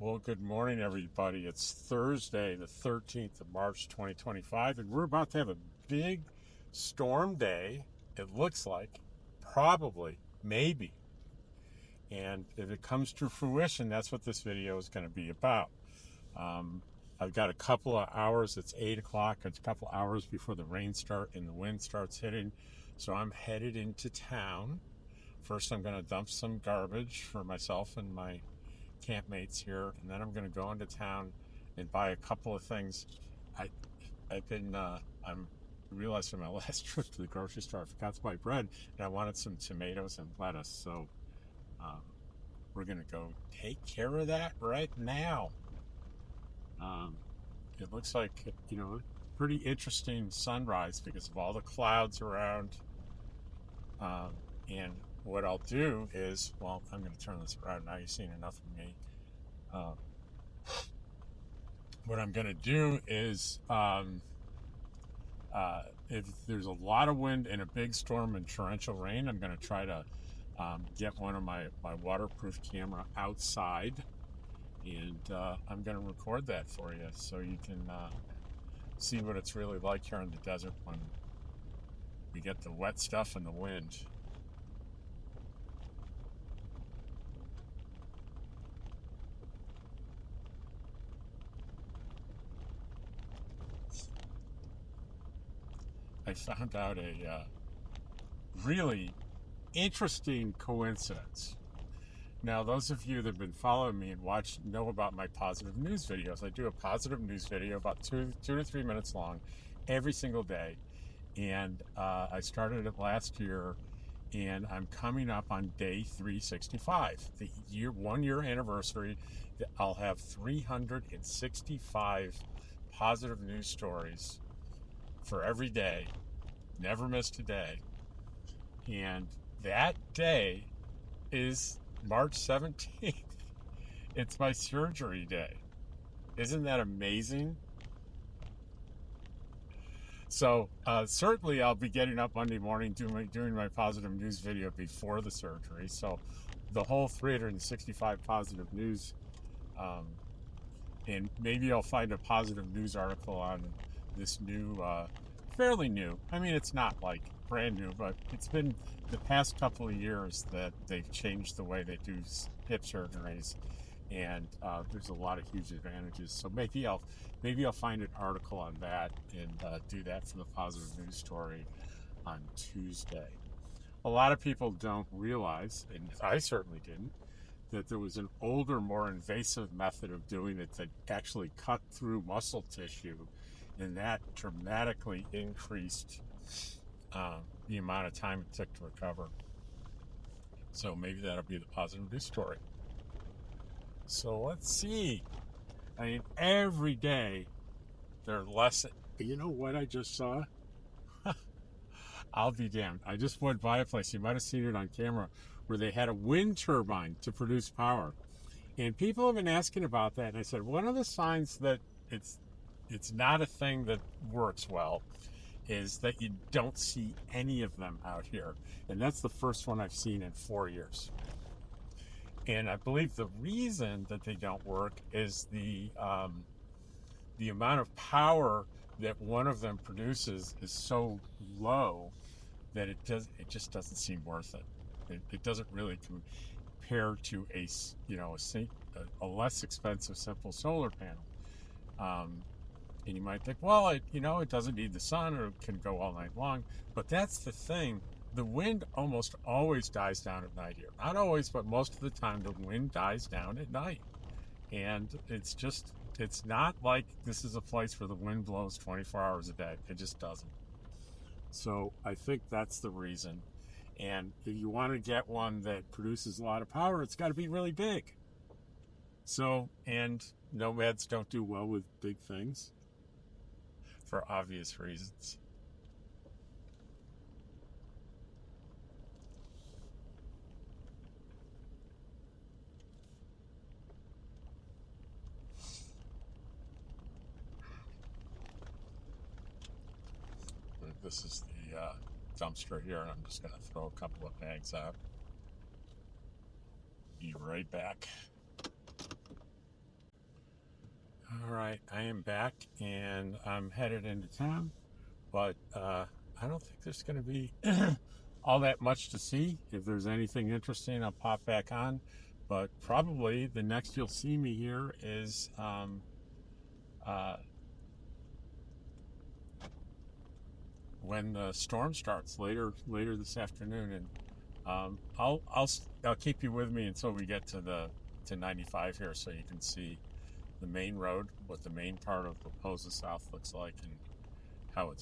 Well, good morning, everybody. It's Thursday, the 13th of March, 2025, and we're about to have a big storm day, it looks like, probably, maybe. And if it comes to fruition, that's what this video is going to be about. I've got a couple of hours. It's 8 o'clock. It's a couple hours before the rain starts and the wind starts hitting. So I'm headed into town. First, I'm going to dump some garbage for myself and my campmates here, and then I'm going to go into town and buy a couple of things. I'm realized from my last trip to the grocery store, I forgot to buy bread, and I wanted some tomatoes and lettuce. So we're going to go take care of that right now. It looks like, pretty interesting sunrise because of all the clouds around. And what I'll do is, well, I'm going to turn this around now. You've seen enough of me. What I'm going to do is, if there's a lot of wind and a big storm and torrential rain, I'm going to try to get one of my waterproof camera outside, and I'm going to record that for you so you can see what it's really like here in the desert when we get the wet stuff and the wind. I found out a really interesting coincidence. Now, those of you that have been following me and know about my positive news videos. I do a positive news video about 2 to 3 minutes long every single day. And I started it last year, and I'm coming up on day 365, the 1 year anniversary. I'll have 365 positive news stories for every day, never missed a day. And that day is March 17th. It's my surgery day. Isn't that amazing? So certainly I'll be getting up Monday morning doing my positive news video before the surgery. So the whole 365 positive news, and maybe I'll find a positive news article on this new, fairly new. I mean, it's not like brand new, but it's been the past couple of years that they've changed the way they do hip surgeries, and there's a lot of huge advantages. So maybe I'll find an article on that and do that for the positive news story on Tuesday. A lot of people don't realize, and I certainly didn't, that there was an older, more invasive method of doing it that actually cut through muscle tissue, and that dramatically increased the amount of time it took to recover. So maybe that'll be the positive news story. So let's see. I mean, every day there are less. You know what I just saw? I'll be damned. I just went by a place, you might have seen it on camera, where they had a wind turbine to produce power. And people have been asking about that, and I said, one of the signs that it's not a thing that works well is that you don't see any of them out here. And that's the first one I've seen in 4 years. And I believe the reason that they don't work is the amount of power that one of them produces is so low that it just doesn't seem worth it. It doesn't really compare to a less expensive simple solar panel. And you might think, well, it doesn't need the sun or it can go all night long. But that's the thing. The wind almost always dies down at night here. Not always, but most of the time the wind dies down at night. And it's not like this is a place where the wind blows 24 hours a day. It just doesn't. So I think that's the reason. And if you want to get one that produces a lot of power, it's got to be really big. So, and nomads don't do well with big things for obvious reasons. This is the dumpster here, and I'm just going to throw a couple of bags out. Be right back. right, I am back and I'm headed into town, but I don't think there's going to be all that much to see. If there's anything interesting, I'll pop back on, but probably the next you'll see me here is uh, when the storm starts later this afternoon, and I'll keep you with me until we get to 95 here, so you can see the main road, what the main part of La Posa South looks like, and how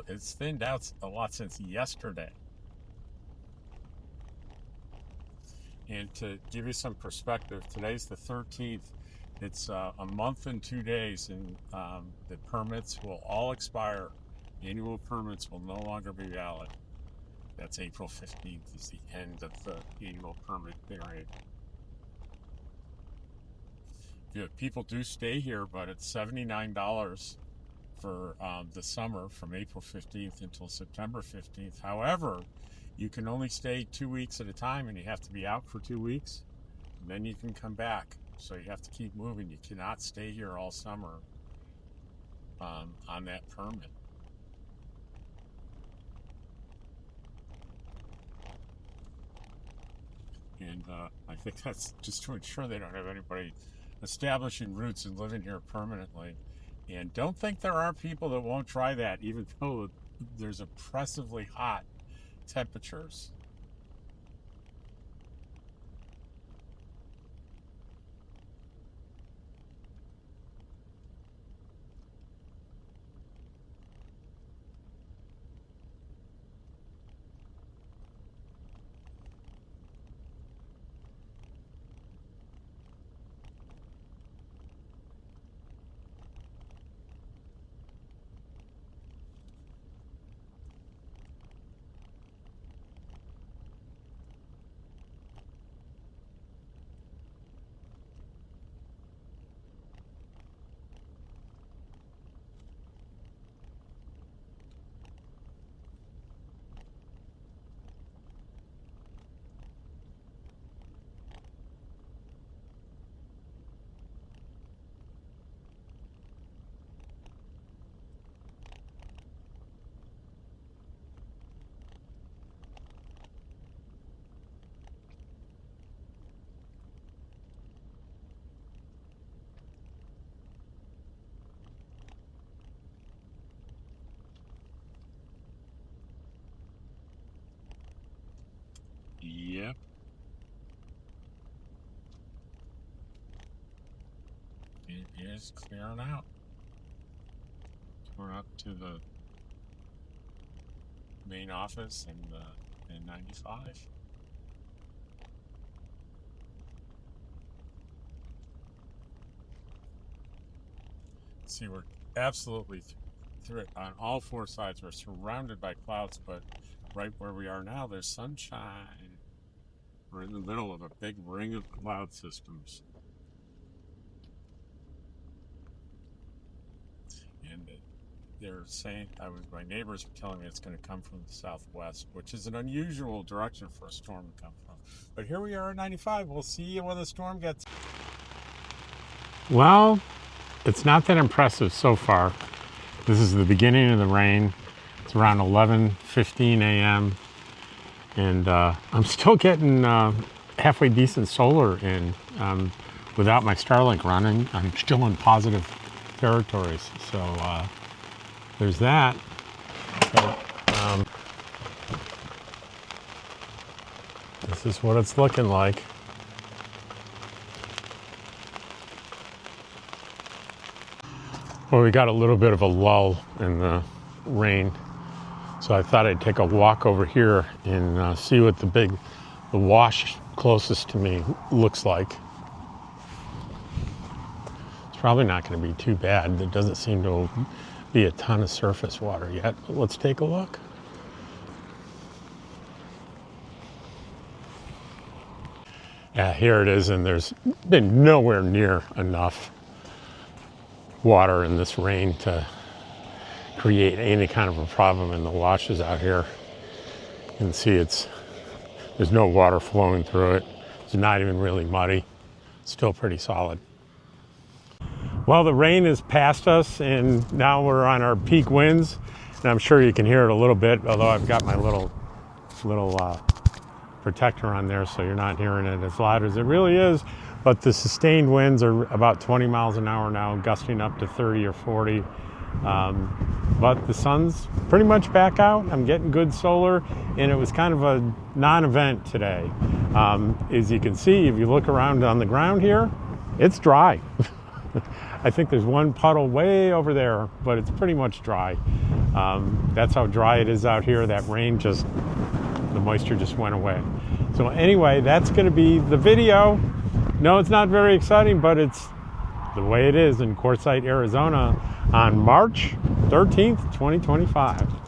it's thinned out a lot since yesterday. And to give you some perspective, today's the 13th. It's a month and 2 days, and the permits will all expire. Annual permits will no longer be valid. That's April 15th is the end of the annual permit period. Yeah, people do stay here, but it's $79 for the summer from April 15th until September 15th. However, you can only stay 2 weeks at a time, and you have to be out for 2 weeks, and then you can come back. So you have to keep moving. You cannot stay here all summer on that permit. And I think that's just to ensure they don't have anybody establishing roots and living here permanently. And don't think there are people that won't try that, even though there's oppressively hot temperatures. Yep. It is clearing out. We're up to the main office in 95. See, we're absolutely through it on all four sides. We're surrounded by clouds, but right where we are now, there's sunshine. We're in the middle of a big ring of cloud systems. And they're saying, my neighbors were telling me it's going to come from the southwest, which is an unusual direction for a storm to come from. But here we are at 95. We'll see you when the storm gets. Well, it's not that impressive so far. This is the beginning of the rain. It's around 11:15 a.m. and I'm still getting halfway decent solar in without my Starlink running. I'm still in positive territories, so there's that. But, this is what it's looking like. Well, we got a little bit of a lull in the rain, so I thought I'd take a walk over here and see what the wash closest to me looks like. It's probably not going to be too bad. There doesn't seem to be a ton of surface water yet, but let's take a look. Yeah, here it is, and there's been nowhere near enough water in this rain to create any kind of a problem in the washes out here. You can see there's no water flowing through it. It's not even really muddy. It's still pretty solid. Well, the rain is past us, and now we're on our peak winds, and I'm sure you can hear it a little bit, although I've got my little protector on there, so you're not hearing it as loud as it really is. But the sustained winds are about 20 miles an hour now, gusting up to 30 or 40. But the sun's pretty much back out. I'm getting good solar, and it was kind of a non-event today. As you can see, if you look around on the ground here, it's dry. I think there's one puddle way over there, but it's pretty much dry. That's how dry it is out here. That rain just, the moisture just went away. So anyway, that's going to be the video. No, it's not very exciting, but it's the way it is in Quartzsite, Arizona on March 13th, 2025.